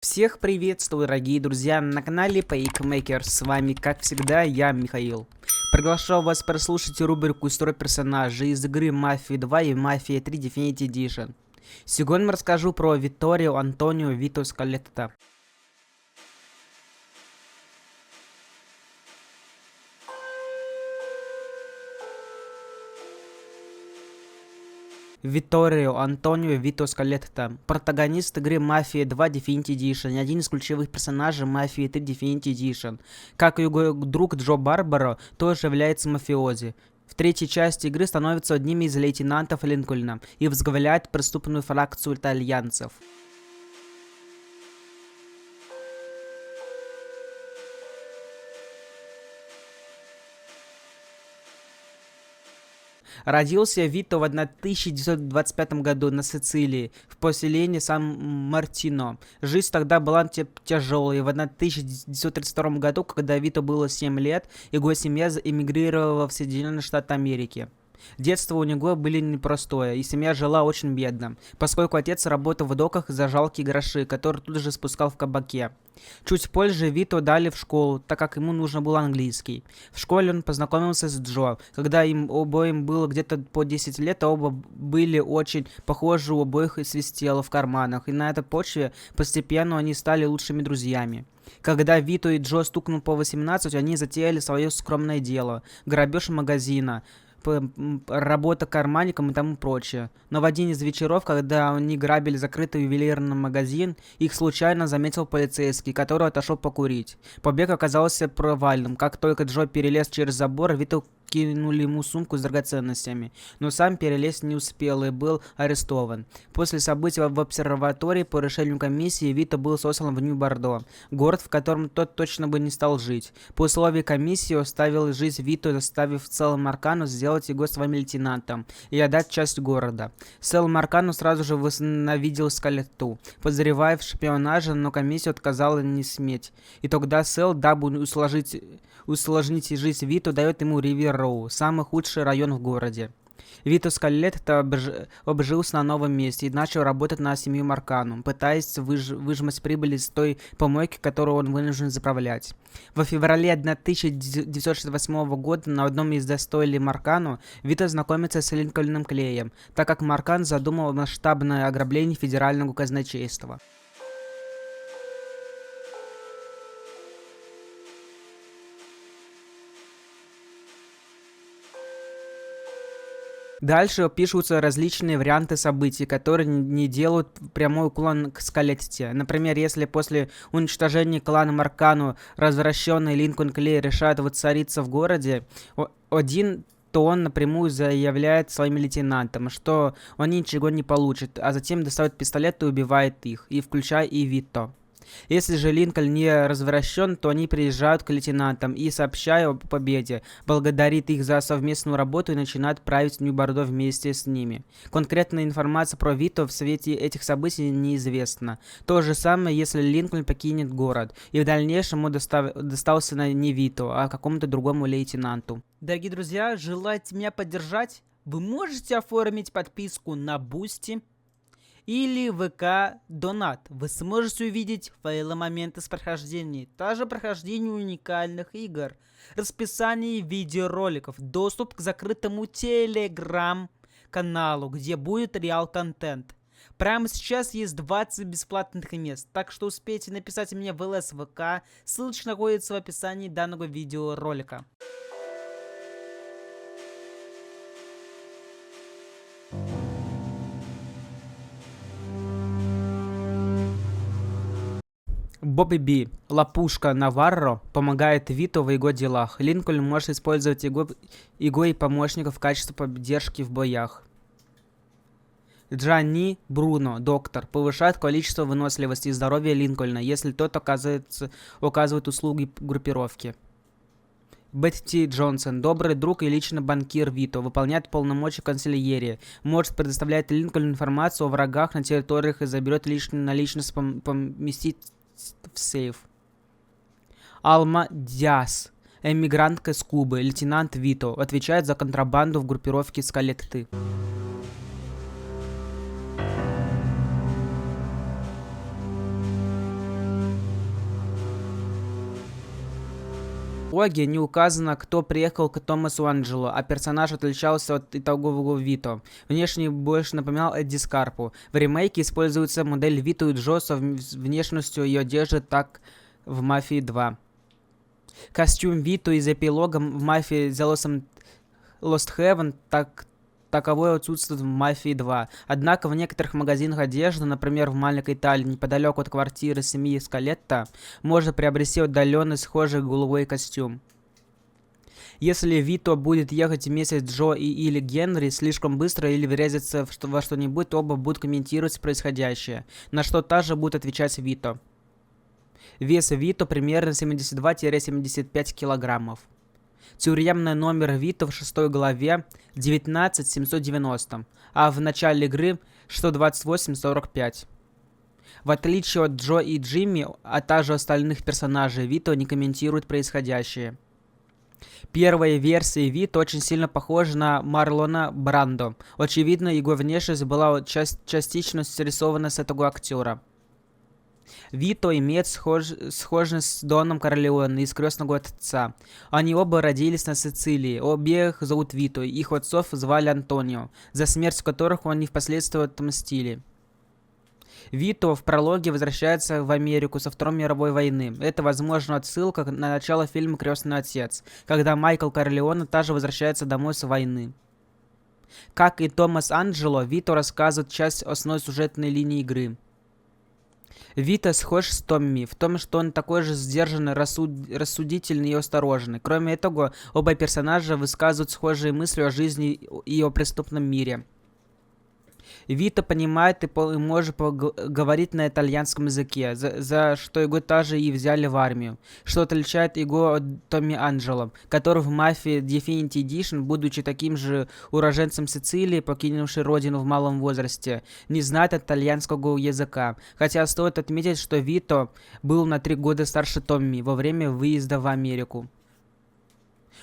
Всех приветствую, дорогие друзья, на канале PakeMaker. С вами, как всегда, я, Михаил. Приглашаю вас прослушать рубрику «История персонажей» из игры Mafia 2 и Mafia 3 Definitive Edition. Сегодня расскажу про Витторио Антонио Вито Скалетта. Витторио Антонио Вито Скалетта, протагонист игры Mafia 2 Definitive Edition, один из ключевых персонажей Mafia 3 Definitive Edition. Как и его друг Джо Барбаро, тоже является мафиози. В третьей части игры становится одним из лейтенантов Линкольна и возглавляет преступную фракцию итальянцев. Родился Вито в 1925 году на Сицилии, в поселении Сан-Мартино. Жизнь тогда была тяжелой. В 1932 году, когда Вито было 7 лет, его семья эмигрировала в Соединенные Штаты Америки. Детство у него было непростое, и семья жила очень бедно, поскольку отец работал в доках за жалкие гроши, которые тут же спускал в кабаке. Чуть позже Вито дали в школу, так как ему нужно был английский. В школе он познакомился с Джо. Когда им обоим было где-то по 10 лет, оба были очень похожи, у обоих и свистело в карманах, и на этой почве постепенно они стали лучшими друзьями. Когда Вито и Джо стукнул по 18, они затеяли свое скромное дело – грабеж магазина, работа карманником и тому прочее. Но в один из вечеров, когда они грабили закрытый ювелирный магазин, их случайно заметил полицейский, который отошел покурить. Побег оказался провальным. Как только Джо перелез через забор, Вито кинули ему сумку с драгоценностями, но сам перелезть не успел и был арестован. После событий в обсерватории по решению комиссии Вито был сослан в Нью-Бордо, город, в котором тот точно бы не стал жить. По условию комиссии оставил жизнь Вито, заставив Сэл Маркано сделать его своим лейтенантом и отдать часть города. Сэл Маркано сразу же возненавидел Скалетту, подозревая в шпионаже, но комиссия отказала не сметь. И тогда Сэл, дабы усложнить жизнь Вито, дает ему Ривер-Роу, самый худший район в городе. Вито Скалетта обжился на новом месте и начал работать на семью Маркану, пытаясь выжимать прибыль из той помойки, которую он вынужден заправлять. Во феврале 1968 года на одном из достойлей Маркану Вито знакомится с Линкольном Клеем, так как Маркан задумал масштабное ограбление федерального казначейства. Дальше опишутся различные варианты событий, которые не делают прямой уклон к Скалетте. Например, если после уничтожения клана Маркану развращенный Линкольн Клей решает воцариться в городе, то он напрямую заявляет своим лейтенантам, что они ничего не получат, а затем достает пистолет и убивает их, и включая и Вито. Если же Линкольн не развращен, то они приезжают к лейтенантам и, сообщая о победе, благодарит их за совместную работу и начинают править Нью-Бордо вместе с ними. Конкретная информация про Вито в свете этих событий неизвестна. То же самое, если Линкольн покинет город, и в дальнейшем он достался не Вито, а какому-то другому лейтенанту. Дорогие друзья, желаете меня поддержать? Вы можете оформить подписку на Boosty или ВК Донат. Вы сможете увидеть файлы моменты с прохождения, также прохождение уникальных игр, расписание видеороликов, доступ к закрытому телеграм-каналу, где будет реал-контент. Прямо сейчас есть 20 бесплатных мест, так что успейте написать мне в ЛСВК, ссылочка находится в описании данного видеоролика. Бобби Би, лапушка Наварро, помогает Вито в его делах. Линкольн может использовать его и помощников в качестве поддержки в боях. Джанни Бруно, доктор, повышает количество выносливости и здоровья Линкольна, если тот оказывает услуги группировки. Бетти Джонсон, добрый друг и личный банкир Вито, выполняет полномочия консильерии, может предоставлять Линкольну информацию о врагах на территориях и заберет личную наличность поместить в сейф. Алма Диас, эмигрантка из Кубы, лейтенант Вито, отвечает за контрабанду в группировке Скалетты. Логи не указано, кто приехал к Томасу Анджело, а персонаж отличался от итогового Вито. Внешне больше напоминал Эдди Скарпу. В ремейке используется модель Вито и Джо с внешностью и одежды, так в «Мафии 2». Костюм Вито из эпилога в «Мафии The Lost Heaven» таковой отсутствует в «Мафии 2». Однако в некоторых магазинах одежды, например в маленькой Италии, неподалеку от квартиры семьи Скалетта, можно приобрести отдаленный схожий голубой костюм. Если Вито будет ехать вместе с Джо или Генри слишком быстро или врезаться во что-нибудь, оба будут комментировать происходящее, на что также будет отвечать Вито. Вес Вито примерно 72-75 килограммов. Тюремный номер Вито в 6 главе 19790, а в начале игры 62845. В отличие от Джо и Джимми, а также остальных персонажей, Вито не комментирует происходящее. Первая версия Вито очень сильно похожа на Марлона Брандо. Очевидно, его внешность была частично срисована с этого актера. Вито имеет схожесть с Доном Корлеоне из «Крестного отца». Они оба родились на Сицилии, обеих зовут Вито, их отцов звали Антонио, за смерть которых они впоследствии отмстили. Вито в прологе возвращается в Америку со Второй мировой войны. Это, возможно, отсылка на начало фильма «Крестный отец», когда Майкл Корлеоне также возвращается домой с войны. Как и Томас Анджело, Вито рассказывает часть основной сюжетной линии игры. Вито схож с Томми в том, что он такой же сдержанный, рассудительный и осторожный. Кроме этого, оба персонажа высказывают схожие мысли о жизни и о преступном мире. Вито понимает и может говорить на итальянском языке, за что его также и взяли в армию, что отличает его от Томми Анджело, который в «Мафии Definitive Edition», будучи таким же уроженцем Сицилии, покинувший родину в малом возрасте, не знает итальянского языка, хотя стоит отметить, что Вито был на 3 года старше Томми во время выезда в Америку.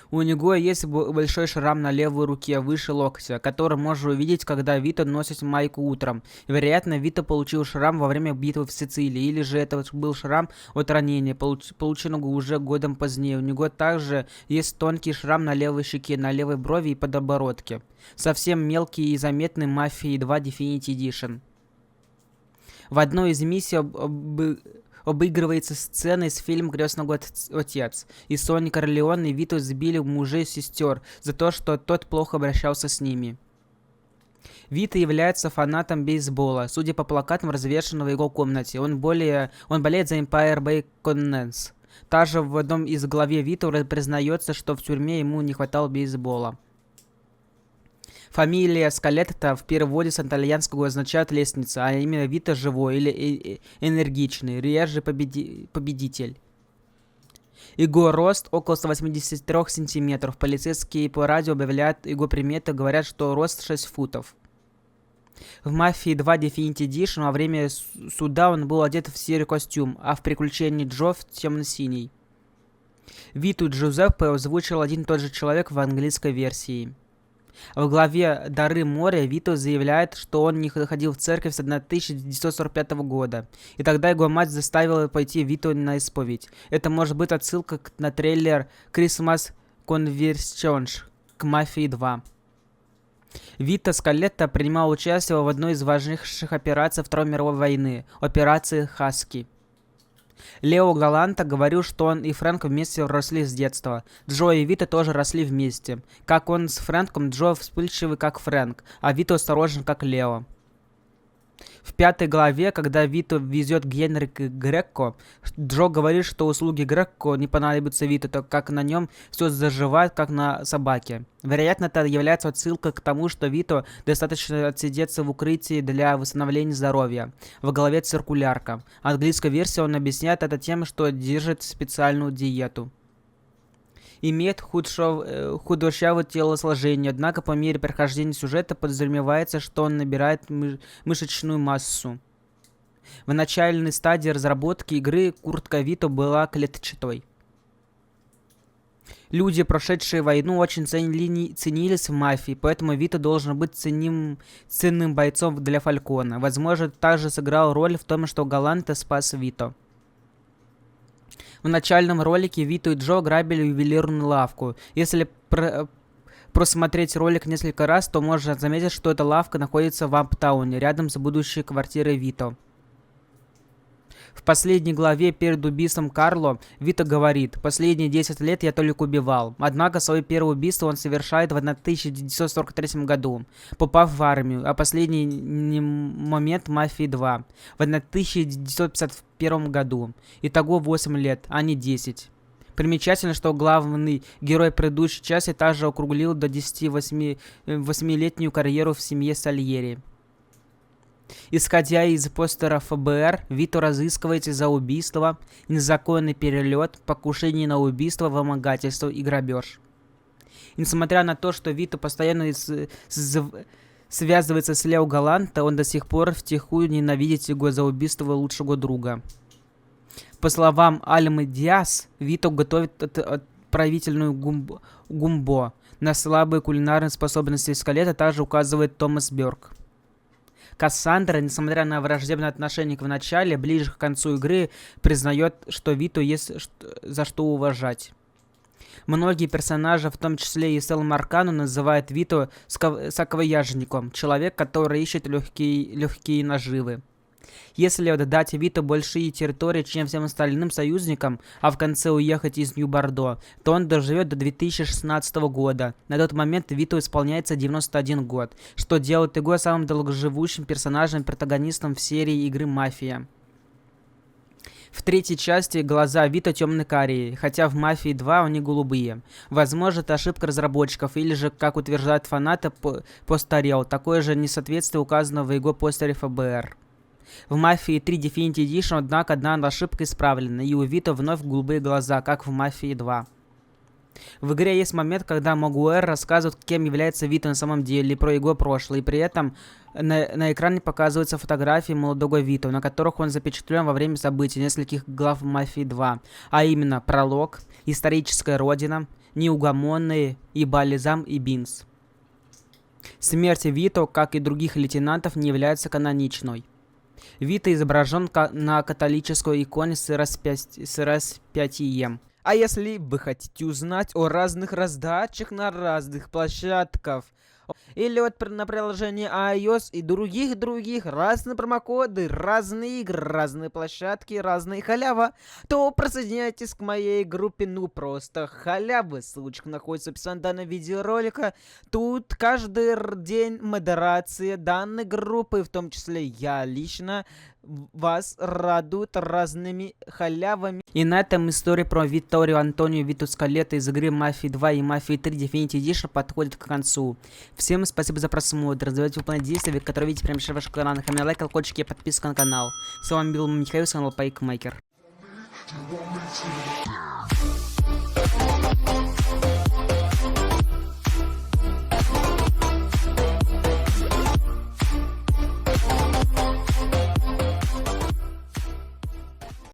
У него есть большой шрам на левой руке выше локтя, который можно увидеть, когда Вито носит майку утром. Вероятно, Вито получил шрам во время битвы в Сицилии, или же это был шрам от ранения, полученного уже годом позднее. У него также есть тонкий шрам на левой щеке, на левой брови и подбородке. Совсем мелкий и заметный в «Мафии 2 Definitive Edition». В одной из миссий обыгрывается сцена из фильма «Крестный отец», и Сони Корлеоне и Вито сбили мужей и сестер за то, что тот плохо обращался с ними. Вито является фанатом бейсбола, судя по плакатам, развешанным в его комнате. Он болеет за Empire Bay Connects. Также в одном из главе Вито признается, что в тюрьме ему не хватало бейсбола. Фамилия Скалетта в переводе с итальянского означает «лестница», а именно Вито живой или энергичный, реже победитель. Его рост около 183 сантиметров. Полицейские по радио объявляют его приметы, говорят, что рост 6 футов. В «Мафии 2 Definitive Edition» во время суда он был одет в серый костюм, а в «Приключении Джо» в темно-синий. Вито Джузеппе озвучил один и тот же человек в английской версии. В главе «Дары моря» Вито заявляет, что он не ходил в церковь с 1945 года, и тогда его мать заставила пойти Вито на исповедь. Это может быть отсылка на трейлер «Christmas Conversions» к «Мафии 2». Вито Скалетта принимал участие в одной из важнейших операций Второй мировой войны – операции «Хаски». Лео Галанта говорил, что он и Фрэнк вместе росли с детства. Джо и Вито тоже росли вместе. Как он с Фрэнком, Джо вспыльчивый, как Фрэнк, а Вито осторожен, как Лео. В 5 главе, когда Вито везет Генри к Грекко, Джо говорит, что услуги Грекко не понадобятся Вито, так как на нем все заживает, как на собаке. Вероятно, это является отсылкой к тому, что Вито достаточно отсидеться в укрытии для восстановления здоровья. В главе «Циркулярка». Английской версии он объясняет это тем, что держит специальную диету. Имеет худощавое телосложение, однако по мере прохождения сюжета подразумевается, что он набирает мышечную массу. В начальной стадии разработки игры куртка Вито была клетчатой. Люди, прошедшие войну, очень ценились в «Мафии», поэтому Вито должен быть ценным бойцом для Фалькона. Возможно, также сыграл роль в том, что Галанта спас Вито. В начальном ролике Вито и Джо грабили ювелирную лавку. Если просмотреть ролик несколько раз, то можно заметить, что эта лавка находится в Амптауне, рядом с будущей квартирой Вито. В последней главе перед убийством Карло Вито говорит: «Последние 10 лет я только убивал». Однако свое первое убийство он совершает в 1943 году, попав в армию, а последний момент «Мафии 2» в 1951 году. Итого 8 лет, а не 10. Примечательно, что главный герой предыдущей части также округлил до 8-летнюю карьеру в семье Сальери. Исходя из постера ФБР, Вито разыскивается за убийство, незаконный перелет, покушение на убийство, вымогательство и грабеж. И несмотря на то, что Вито постоянно связывается с Лео Галанте, он до сих пор втихую ненавидит его за убийство лучшего друга. По словам Альмы Диас, Вито готовит отправительную гумбо. На слабые кулинарные способности скелета также указывает Томас Бёрк. Кассандра, несмотря на враждебное отношение в начале, ближе к концу игры признает, что Вито есть за что уважать. Многие персонажи, в том числе и Сэл Маркану, называют Вито саквояжником, человек, который ищет легкие наживы. Если отдать Вито большие территории, чем всем остальным союзникам, а в конце уехать из Нью-Бордо, то он доживет до 2016 года. На тот момент Вито исполняется 91 год, что делает его самым долгоживущим персонажем-протагонистом в серии игры «Мафия». В третьей части глаза Вито темно-карие, хотя в «Мафии 2» они голубые. Возможно, это ошибка разработчиков, или же, как утверждают фанаты, постарел. Такое же несоответствие указано в его постере ФБР. В «Мафии 3 Definitive Edition», однако, одна ошибка исправлена, и у Вито вновь голубые глаза, как в «Мафии 2». В игре есть момент, когда Магуэр рассказывает, кем является Вито на самом деле, про его прошлое, и при этом на экране показываются фотографии молодого Вито, на которых он запечатлен во время событий нескольких глав «Мафии 2», а именно пролог, историческая родина, неугомонные, и Бализам и Бинс. Смерть Вито, как и других лейтенантов, не является каноничной. Вито изображен на католической иконе с распятием. А если вы хотите узнать о разных раздачах на разных площадках, или вот на приложении iOS и других разные промокоды, разные игры, разные площадки, разные халява, то присоединяйтесь к моей группе «Ну просто халявы». Ссылочка находится в описании данного видеоролика. Тут каждый день модерация данной группы, в том числе я лично, вас радует разными халявами. И на этом история про Витторио Антонио Вито Скалетто из игры «Мафии 2» и «Мафии 3 Definitive Edition» подходит к концу. Всем спасибо за просмотр. Давайте выполнять действия, которые видите прямо сейчас в ваших экранах. Лайк, колокольчик и подписка на канал. С вами был Михаил, канал Пайкмейкер.